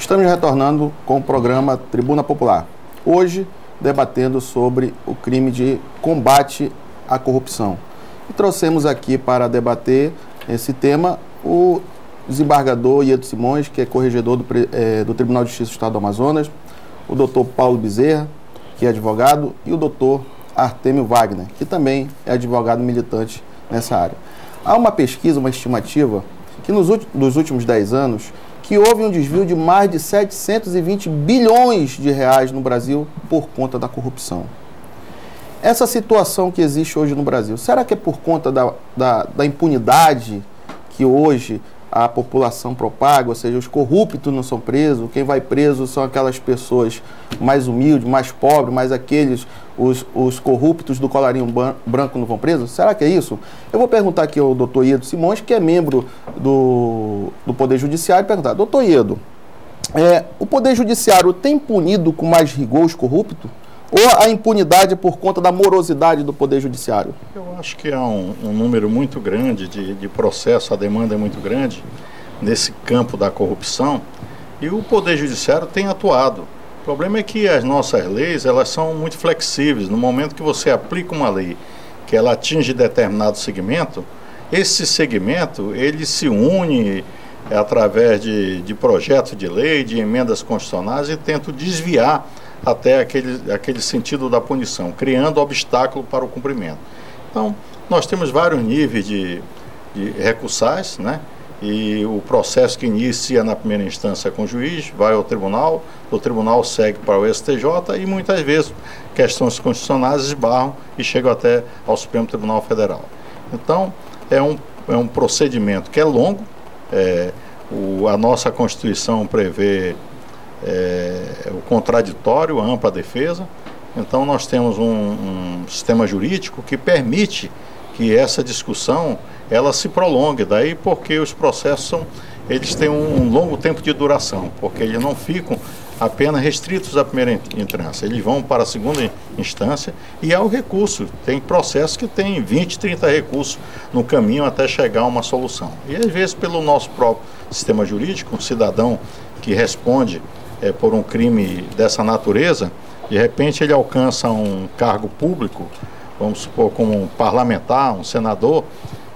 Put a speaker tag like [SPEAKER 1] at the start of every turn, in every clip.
[SPEAKER 1] Estamos retornando com o programa Tribuna Popular. Hoje, debatendo sobre o crime de combate à corrupção. E trouxemos aqui para debater esse tema o desembargador Iedo Simões, que é corregedor do Tribunal de Justiça do Estado do Amazonas, o doutor Paulo Bezerra, que é advogado, e o doutor Artêmio Wagner, que também é advogado militante nessa área. Há uma pesquisa, uma estimativa, que nos últimos 10 anos, que houve um desvio de mais de 720 bilhões de reais no Brasil por conta da corrupção. Essa situação que existe hoje no Brasil, será que é por conta da impunidade que hoje a população propaga, ou seja, os corruptos não são presos, quem vai preso são aquelas pessoas mais humildes, mais pobres, mas os corruptos do colarinho branco não vão presos? Será que é isso? Eu vou perguntar aqui ao doutor Iedo Simões, que é membro do Poder Judiciário, e perguntar, doutor Iedo, o Poder Judiciário tem punido com mais rigor os corruptos? Ou a impunidade é por conta da morosidade do Poder Judiciário?
[SPEAKER 2] Eu acho que há um número muito grande de processos, a demanda é muito grande nesse campo da corrupção e o Poder Judiciário tem atuado. O problema é que as nossas leis, elas são muito flexíveis. No momento que você aplica uma lei que ela atinge determinado segmento, esse segmento, ele se une através de projetos de lei, de emendas constitucionais e tenta desviar até aquele sentido da punição, criando obstáculo para o cumprimento. Então, nós temos vários níveis de recursais, né? E o processo que inicia na primeira instância com o juiz, vai ao tribunal, do tribunal segue para o STJ e muitas vezes questões constitucionais esbarram e chegam até ao Supremo Tribunal Federal. Então, é um procedimento que é longo, a nossa Constituição prevê o contraditório, a ampla defesa. Então nós temos um sistema jurídico que permite que essa discussão ela se prolongue, daí porque os processos eles têm um longo tempo de duração, porque eles não ficam apenas restritos à primeira instância, eles vão para a segunda instância e há o recurso, tem processos que tem 20, 30 recursos no caminho até chegar a uma solução. E às vezes pelo nosso próprio sistema jurídico, um cidadão que responde por um crime dessa natureza, de repente ele alcança um cargo público, vamos supor como um parlamentar, um senador,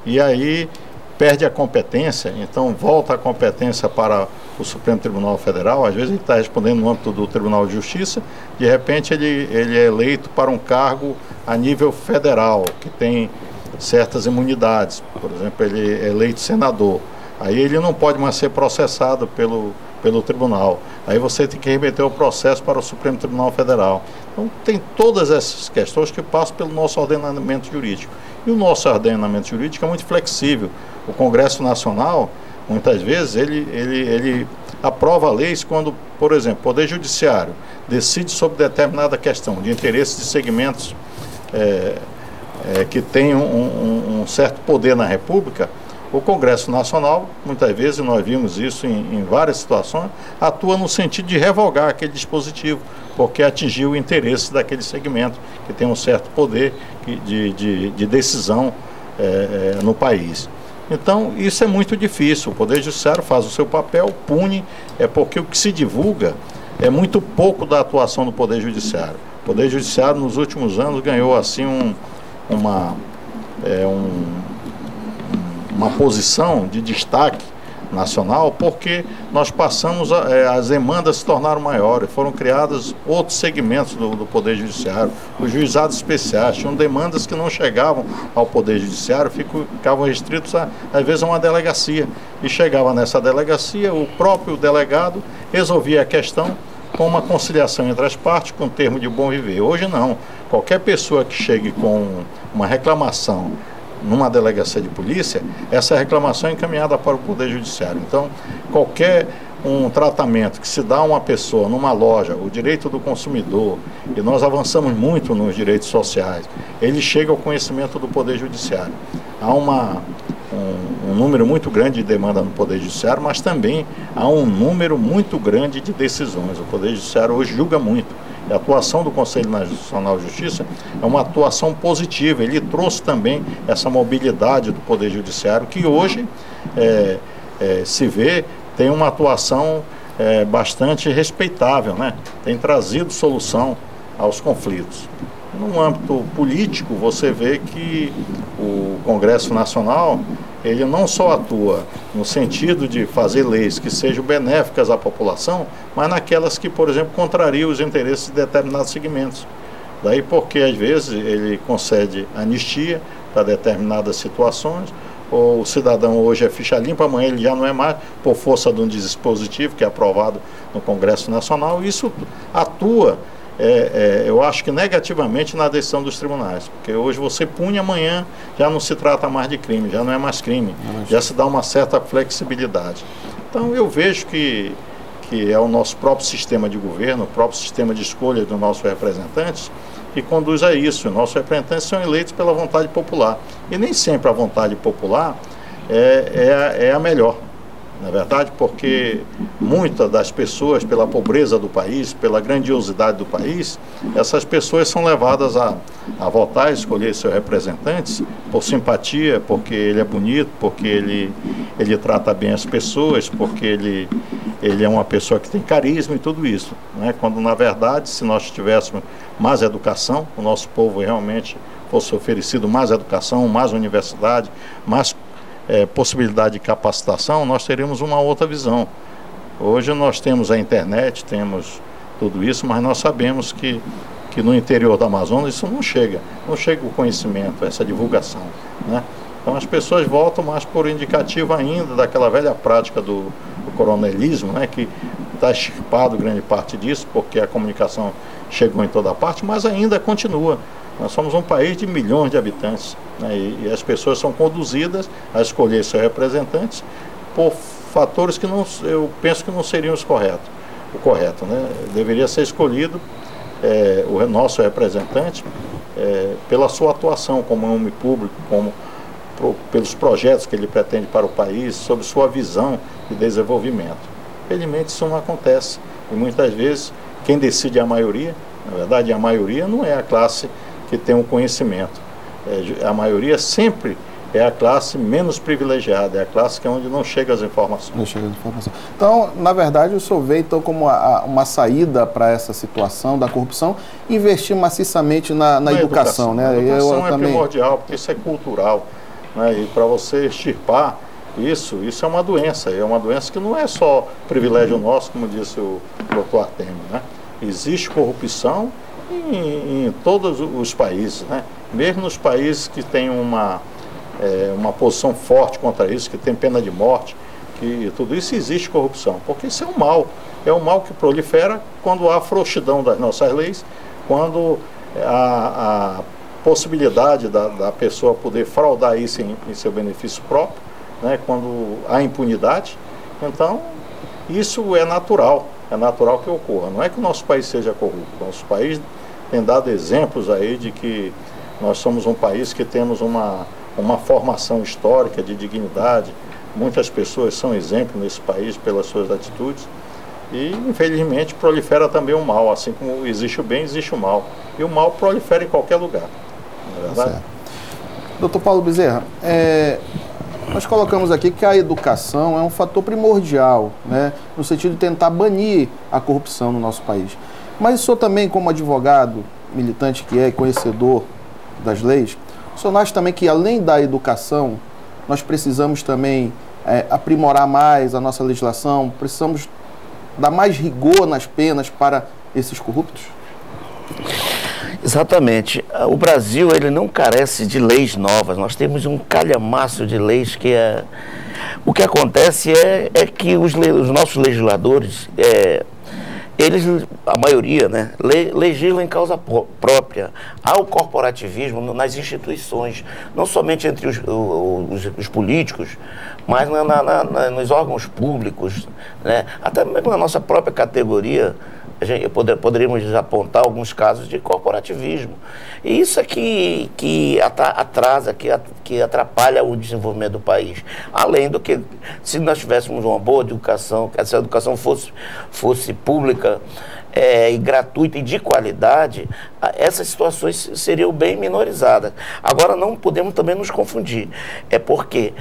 [SPEAKER 2] e aí perde a competência, então volta a competência para o Supremo Tribunal Federal, às vezes ele está respondendo no âmbito do Tribunal de Justiça, de repente ele é eleito para um cargo a nível federal, que tem certas imunidades, por exemplo, ele é eleito senador, aí ele não pode mais ser processado pelo tribunal. Aí você tem que remeter o processo para o Supremo Tribunal Federal. Então tem todas essas questões que passam pelo nosso ordenamento jurídico. E o nosso ordenamento jurídico é muito flexível. O Congresso Nacional, muitas vezes, ele aprova leis quando, por exemplo, o Poder Judiciário decide sobre determinada questão de interesse de segmentos que têm um certo poder na República. O Congresso Nacional, muitas vezes, nós vimos isso em várias situações, atua no sentido de revogar aquele dispositivo, porque atingiu o interesse daquele segmento, que tem um certo poder de decisão no país. Então, isso é muito difícil. O Poder Judiciário faz o seu papel, pune, porque o que se divulga é muito pouco da atuação do Poder Judiciário. O Poder Judiciário, nos últimos anos, ganhou assim uma posição de destaque nacional, porque nós passamos, as demandas se tornaram maiores, foram criados outros segmentos do Poder Judiciário, os juizados especiais, tinham demandas que não chegavam ao Poder Judiciário, ficavam restritos às vezes a uma delegacia, e chegava nessa delegacia, o próprio delegado resolvia a questão com uma conciliação entre as partes, com termo de bom viver. Hoje não, qualquer pessoa que chegue com uma reclamação numa delegacia de polícia, essa reclamação é encaminhada para o Poder Judiciário. Então, qualquer tratamento que se dá a uma pessoa numa loja, o direito do consumidor, e nós avançamos muito nos direitos sociais, ele chega ao conhecimento do Poder Judiciário. Há um número muito grande de demanda no Poder Judiciário, mas também há um número muito grande de decisões. O Poder Judiciário hoje julga muito. A atuação do Conselho Nacional de Justiça é uma atuação positiva. Ele trouxe também essa mobilidade do Poder Judiciário, que hoje se vê, tem uma atuação bastante respeitável, né? Tem trazido solução aos conflitos. No âmbito político, você vê que o Congresso Nacional, ele não só atua no sentido de fazer leis que sejam benéficas à população, mas naquelas que, por exemplo, contrariam os interesses de determinados segmentos. Daí porque, às vezes, ele concede anistia para determinadas situações, ou o cidadão hoje é ficha limpa, amanhã ele já não é mais, por força de um dispositivo que é aprovado no Congresso Nacional. Isso atua, eu acho que negativamente, na decisão dos tribunais, porque hoje você pune, amanhã já não se trata mais de crime, já não é mais crime, já se dá uma certa flexibilidade. Então eu vejo que é o nosso próprio sistema de governo, o próprio sistema de escolha dos nossos representantes, que conduz a isso. Os nossos representantes são eleitos pela vontade popular. E nem sempre a vontade popular é a melhor, na verdade, porque muitas das pessoas, pela pobreza do país, pela grandiosidade do país, essas pessoas são levadas a votar, a escolher seus representantes por simpatia, porque ele é bonito, porque ele trata bem as pessoas, porque ele é uma pessoa que tem carisma e tudo isso, né? Quando, na verdade, se nós tivéssemos mais educação, o nosso povo realmente fosse oferecido mais educação, mais universidade, mais possibilidade de capacitação, nós teríamos uma outra visão. Hoje nós temos a internet, temos tudo isso, mas nós sabemos que no interior da Amazônia isso não chega o conhecimento, essa divulgação, né? Então as pessoas votam mais por indicativo ainda daquela velha prática do coronelismo, né, que está extirpado grande parte disso, porque a comunicação chegou em toda parte, mas ainda continua. Nós somos um país de milhões de habitantes, né, e as pessoas são conduzidas a escolher seus representantes por fatores que eu penso que não seriam o correto, né? Deveria ser escolhido o nosso representante pela sua atuação como homem público, pelos projetos que ele pretende para o país, sobre sua visão de desenvolvimento. Infelizmente isso não acontece, e muitas vezes quem decide é a maioria. Na verdade, a maioria não é a classe que tem o conhecimento. A maioria sempre é a classe menos privilegiada, é a classe que é onde não chega as informações. Não chega as informações.
[SPEAKER 1] Então, na verdade, o senhor vê então como uma saída para essa situação da corrupção, investir maciçamente na educação, né?
[SPEAKER 2] A educação é primordial, porque isso é cultural, né? E para você extirpar isso é uma doença que não é só privilégio nosso, como disse o doutor Artemio, né? Existe corrupção em todos os países, né? Mesmo nos países que têm uma posição forte contra isso, que tem pena de morte, que tudo isso existe corrupção, porque isso é um mal que prolifera quando há frouxidão das nossas leis, quando a possibilidade da pessoa poder fraudar isso em seu benefício próprio, né? Quando há impunidade. Então isso é natural que ocorra. Não é que o nosso país seja corrupto, o nosso país tem dado exemplos aí de que nós somos um país que temos uma formação histórica de dignidade. Muitas pessoas são exemplo nesse país pelas suas atitudes, e infelizmente prolifera também o mal. Assim como existe o bem, existe o mal, e o mal prolifera em qualquer lugar, não é verdade?
[SPEAKER 1] Doutor Paulo Bezerra, nós colocamos aqui que a educação é um fator primordial, né, no sentido de tentar banir a corrupção no nosso país. Mas o senhor também, como advogado, militante que é e conhecedor das leis, o senhor acha também que, além da educação, nós precisamos também aprimorar mais a nossa legislação, precisamos dar mais rigor nas penas para esses corruptos?
[SPEAKER 3] Exatamente. O Brasil, ele não carece de leis novas. Nós temos um calhamaço de leis que é... O que acontece é que os nossos legisladores, eles, a maioria, né, legislam em causa própria. Há o corporativismo nas instituições, não somente entre os políticos, mas nos órgãos públicos, né, até mesmo na nossa própria categoria. Poderíamos apontar alguns casos de corporativismo. E isso é que atrasa, que atrapalha o desenvolvimento do país. Além do que, se nós tivéssemos uma boa educação, que essa educação fosse pública e gratuita e de qualidade, essas situações seriam bem minorizadas. Agora, não podemos também nos confundir. É porque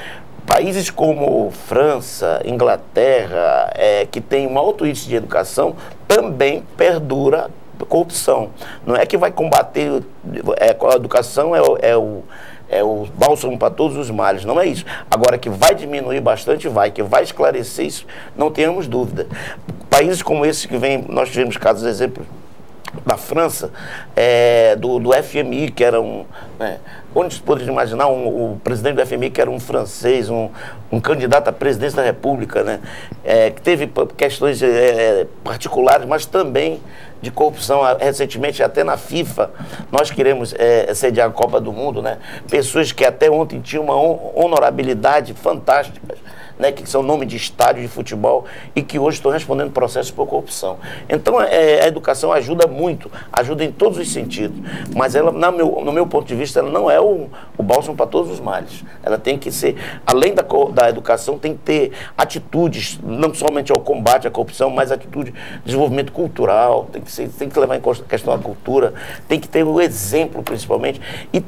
[SPEAKER 3] Países como França, Inglaterra, que tem um alto índice de educação, também perdura corrupção. Não é que vai combater, a educação é o bálsamo para todos os males, não é isso. Agora, que vai diminuir bastante, que vai esclarecer isso, não tenhamos dúvida. Países como esse que vem, nós tivemos casos, exemplos da França, do FMI, que era onde se poderia imaginar o presidente do FMI, que era um francês, um candidato à presidência da República, né, que teve questões particulares, mas também de corrupção. Recentemente, até na FIFA, nós queremos sediar a Copa do Mundo, né, pessoas que até ontem tinham uma honorabilidade fantástica, né, que são nome de estádio de futebol e que hoje estão respondendo processos por corrupção. Então, a educação ajuda muito, ajuda em todos os sentidos, mas ela, no meu ponto de vista, ela não é o bálsamo para todos os males. Ela tem que ser, além da educação, tem que ter atitudes, não somente ao combate à corrupção, mas atitude de desenvolvimento cultural, tem que levar em conta a questão da cultura, tem que ter o exemplo, principalmente, e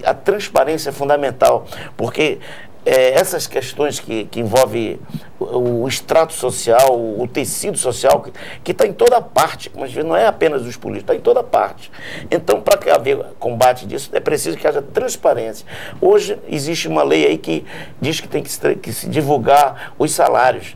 [SPEAKER 3] a transparência é fundamental, porque essas questões que envolvem o extrato social, o tecido social, que está em toda parte, mas não é apenas os políticos, está em toda parte. Então, para haver combate disso, é preciso que haja transparência. Hoje, existe uma lei aí que diz que tem que se divulgar os salários.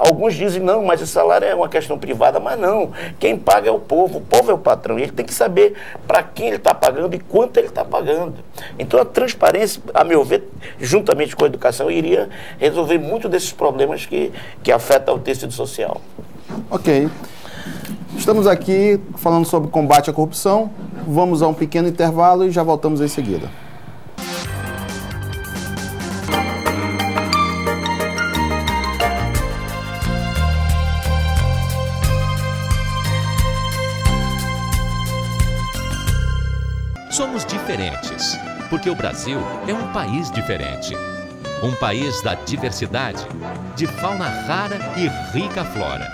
[SPEAKER 3] Alguns dizem, não, mas o salário é uma questão privada, mas não. Quem paga é o povo é o patrão, e ele tem que saber para quem ele está pagando e quanto ele está pagando. Então, a transparência, a meu ver, juntamente com a educação, iria resolver muito desses problemas que afetam o tecido social.
[SPEAKER 1] Ok. Estamos aqui falando sobre combate à corrupção. Vamos a um pequeno intervalo e já voltamos em seguida.
[SPEAKER 4] Somos diferentes, porque o Brasil é um país diferente. Um país da diversidade, de fauna rara e rica flora.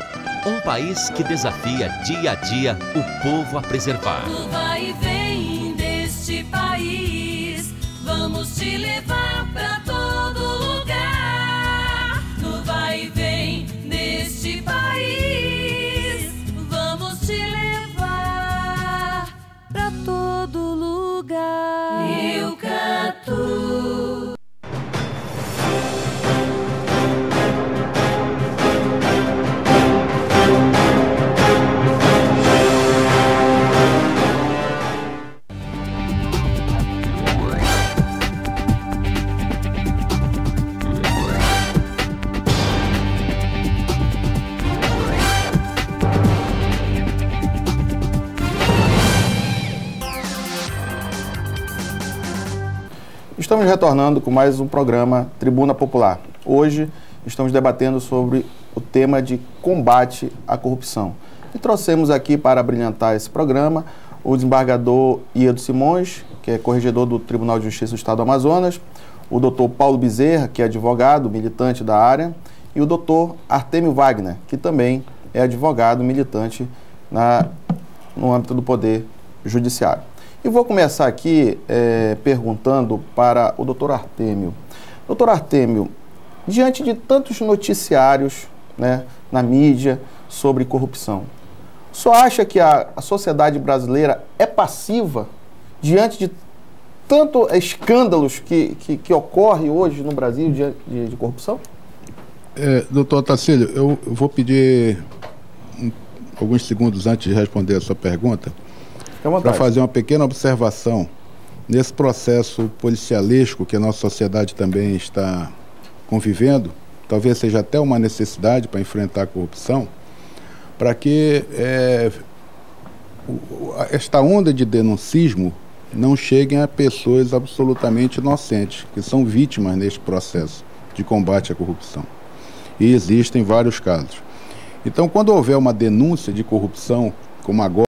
[SPEAKER 4] Um país que desafia dia a dia o povo a preservar.
[SPEAKER 5] No vai e vem deste país, vamos te levar pra todo lugar. No vai e vem deste país, vamos te levar pra todo lugar. Eu canto.
[SPEAKER 1] Estamos retornando com mais um programa Tribuna Popular. Hoje estamos debatendo sobre o tema de combate à corrupção. E trouxemos aqui para brilhantar esse programa o desembargador Iedo Simões, que é corregedor do Tribunal de Justiça do Estado do Amazonas, o doutor Paulo Bezerra, que é advogado, militante da área, e o doutor Artêmio Wagner, que também é advogado, militante no âmbito do Poder Judiciário. E vou começar aqui perguntando para o doutor Artêmio. Doutor Artêmio, diante de tantos noticiários, né, na mídia sobre corrupção, o senhor acha que a sociedade brasileira é passiva diante de tantos escândalos que ocorrem hoje no Brasil de corrupção?
[SPEAKER 6] Doutor Otacílio, eu vou pedir alguns segundos antes de responder a sua pergunta, para fazer uma pequena observação nesse processo policialesco que a nossa sociedade também está convivendo. Talvez seja até uma necessidade para enfrentar a corrupção, para que esta onda de denuncismo não chegue a pessoas absolutamente inocentes, que são vítimas neste processo de combate à corrupção. E existem vários casos. Então, quando houver uma denúncia de corrupção, como agora,